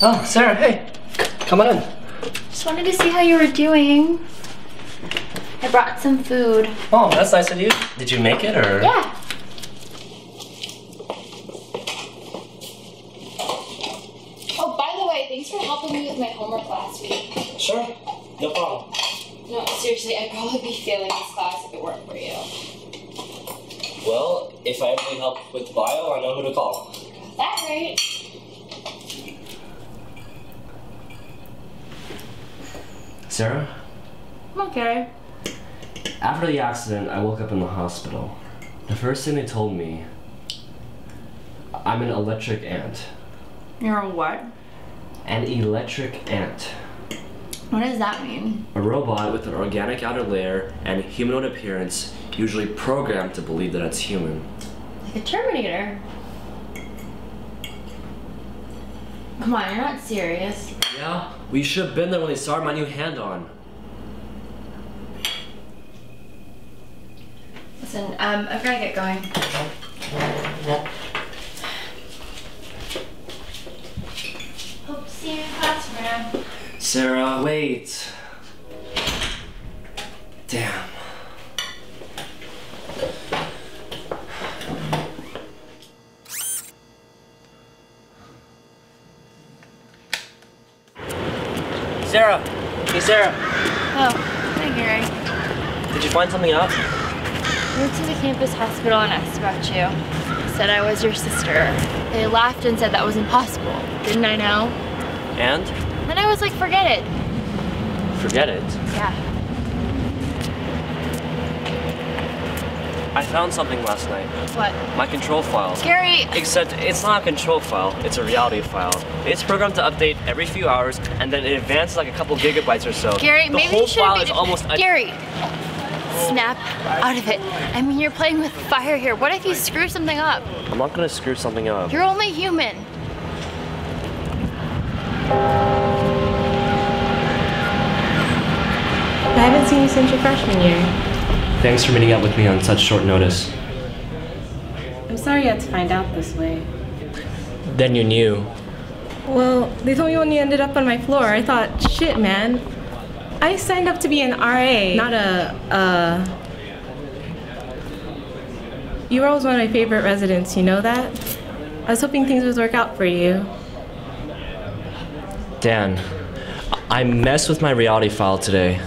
Oh, Sarah, hey. Come on in. Just wanted to see how you were doing. I brought some food. Oh, that's nice of you. Did you make it, or? Yeah. Oh, by the way, thanks for helping me with my homework last week. Sure, no problem. No, seriously, I'd probably be failing this class if it weren't for you. Well, if I ever need help with bio, I know who to call. Got that right. Sarah? I'm okay. After the accident, I woke up in the hospital. The first thing they told me, I'm an electric ant. You're a what? An electric ant. What does that mean? A robot with an organic outer layer and humanoid appearance, usually programmed to believe that it's human. Like a Terminator. Come on, you're not serious. Yeah, we should have been there when they started my new hand-on. Listen, I've gotta get going. Hope to see you in class tomorrow. Sarah, wait. Damn. Sarah! Hey, Sarah! Oh, hi, Gary. Did you find something out? I went to the campus hospital and asked about you. They said I was your sister. They laughed and said that was impossible. Didn't I know? And? And I was like, forget it. Forget it. Yeah. I found something last night. What? My control file. Gary! Except it's not a control file, it's a reality file. It's programmed to update every few hours, and then it advances like a couple gigabytes or so. Gary, the maybe whole you shouldn't file be... is almost Gary! Snap out of it. I mean, you're playing with fire here. What if you screw something up? I'm not gonna screw something up. You're only human. I haven't seen you since your freshman year. Thanks for meeting up with me on such short notice. I'm sorry you had to find out this way. Then you knew. Well, they told me when you ended up on my floor. I thought, shit, man. I signed up to be an RA, not You were always one of my favorite residents, you know that? I was hoping things would work out for you. Dan, I messed with my reality file today.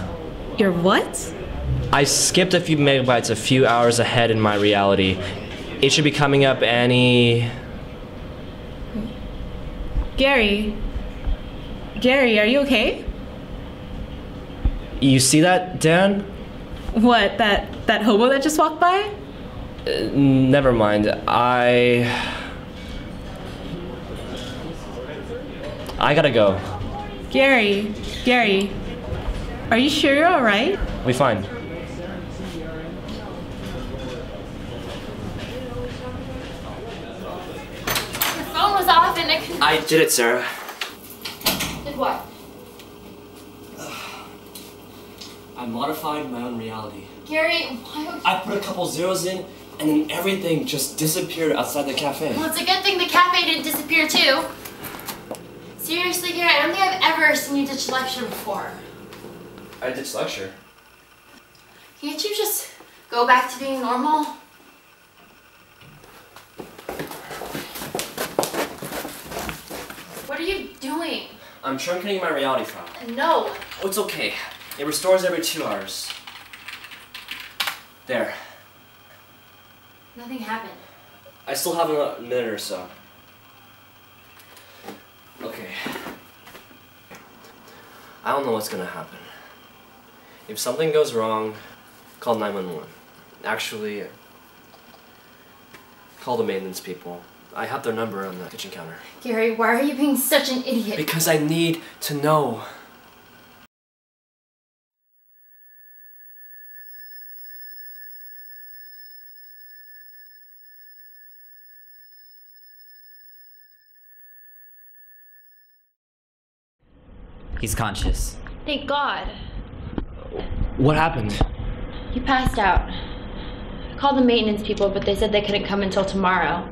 Your what? I skipped a few megabytes a few hours ahead in my reality. It should be coming up any... Gary, are you okay? You see that, Dan? What, that hobo that just walked by? Never mind. I gotta go. Gary, are you sure you're alright? We fine. Your phone was off and I couldn't... I did it, Sarah. Did what? I modified my own reality. Gary, why would... I put a couple zeros in, and then everything just disappeared outside the cafe. Well, it's a good thing the cafe didn't disappear too. Seriously, Gary, I don't think I've ever seen you ditch lecture before. I ditched lecture. Can't you just go back to being normal? What are you doing? I'm truncating my reality file. No. Oh, it's okay. It restores every 2 hours. There. Nothing happened. I still have a minute or so. Okay. I don't know what's gonna happen. If something goes wrong, call 911. Actually, call the maintenance people. I have their number on the kitchen counter. Gary, why are you being such an idiot? Because I need to know. He's conscious. Thank God. What happened? You passed out. I called the maintenance people, but they said they couldn't come until tomorrow.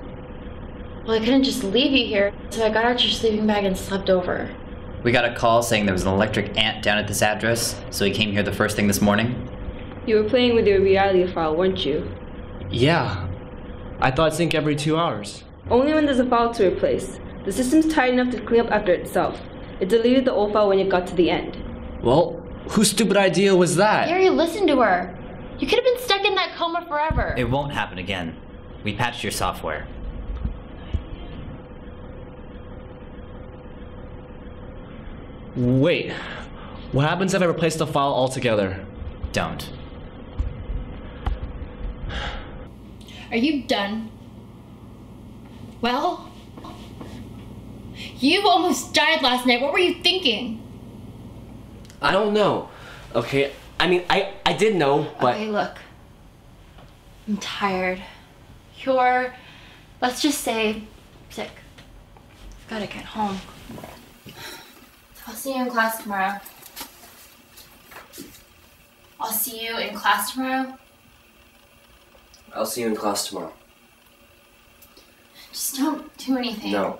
Well, I couldn't just leave you here, so I got out your sleeping bag and slept over. We got a call saying there was an electric ant down at this address, so we came here the first thing this morning. You were playing with your reality file, weren't you? Yeah. I thought sync every 2 hours. Only when there's a file to replace. The system's tight enough to clean up after itself. It deleted the old file when it got to the end. Well, whose stupid idea was that? Gary, listen to her. You could have been stuck in that coma forever. It won't happen again. We patched your software. Wait. What happens if I replace the file altogether? Don't. Are you done? Well, you almost died last night. What were you thinking? I don't know. Okay, I mean, I did know, but... Okay, look. I'm tired. You're, let's just say, sick. I've gotta get home. I'll see you in class tomorrow. I'll see you in class tomorrow. I'll see you in class tomorrow. Just don't do anything. No.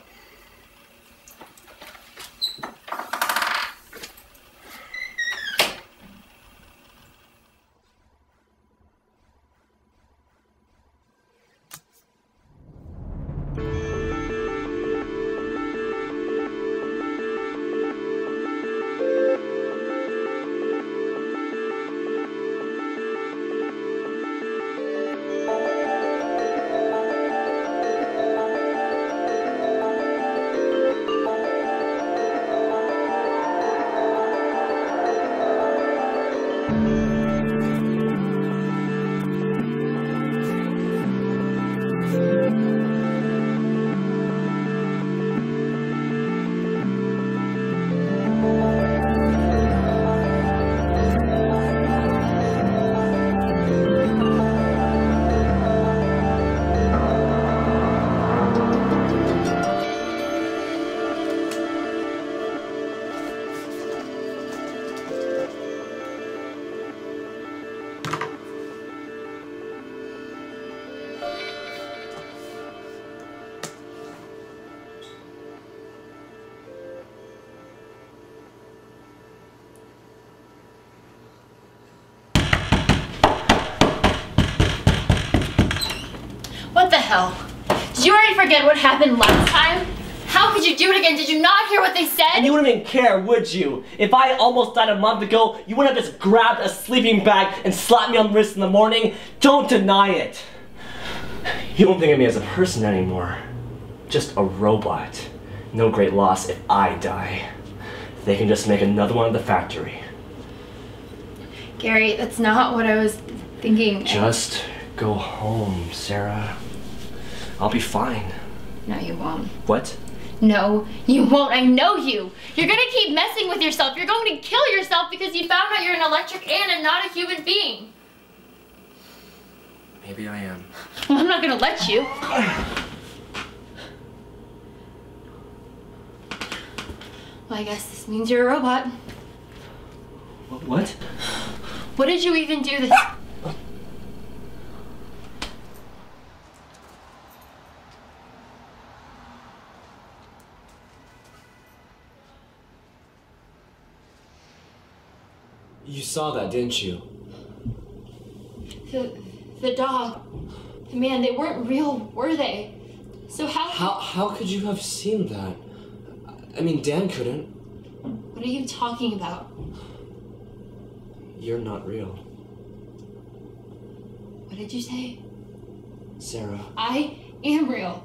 What the hell? Did you already forget what happened last time? How could you do it again? Did you not hear what they said? And you wouldn't even care, would you? If I almost died a month ago, you wouldn't have just grabbed a sleeping bag and slapped me on the wrist in the morning? Don't deny it. You don't think of me as a person anymore. Just a robot. No great loss if I die. They can just make another one at the factory. Gary, that's not what I was thinking. Just go home, Sarah. I'll be fine. No, you won't. What? No, you won't. I know you. You're gonna keep messing with yourself. You're going to kill yourself because you found out you're an electric ant and not a human being. Maybe I am. Well, I'm not gonna let you. Well, I guess this means you're a robot. What? What did you even do this? You saw that, didn't you? The dog, the man, they weren't real, were they? So How could you have seen that? I mean, Dan couldn't. What are you talking about? You're not real. What did you say? Sarah. I am real.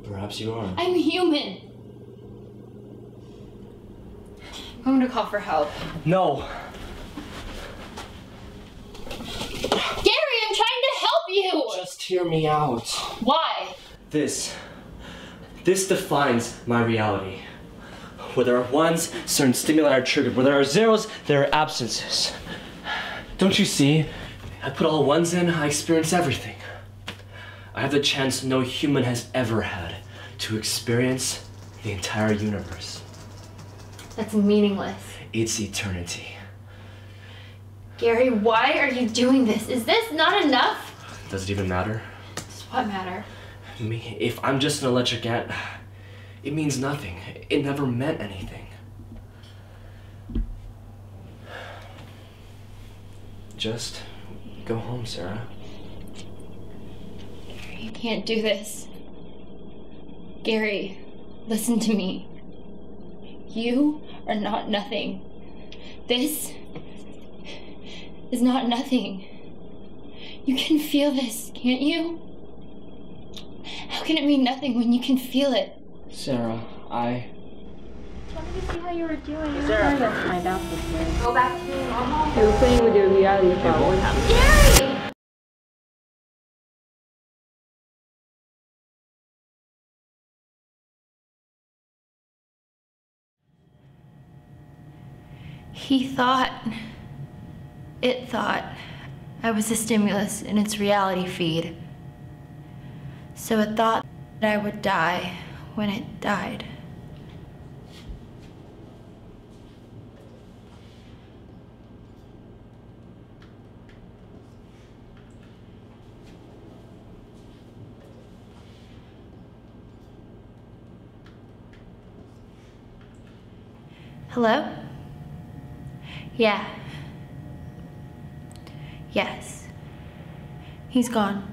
Perhaps you are. I'm human. I'm gonna call for help. No. Gary, I'm trying to help you! Just hear me out. Why? This defines my reality. Where there are ones, certain stimuli are triggered. Where there are zeros, there are absences. Don't you see? I put all ones in, I experience everything. I have the chance no human has ever had to experience the entire universe. That's meaningless. It's eternity. Gary, why are you doing this? Is this not enough? Does it even matter? Does what matter? If I'm just an electric ant, it means nothing. It never meant anything. Just go home, Sarah. You can't do this. Gary, listen to me. You are not nothing. This is not nothing. You can feel this, can't you? How can it mean nothing when you can feel it? Sarah, I... Just wanted to see how you were doing. Sarah! Find out this way. Go back to being normal. You were playing with your reality file. What happened? Gary! It thought I was a stimulus in its reality feed. So it thought that I would die when it died. Hello? Yeah. Yes. He's gone.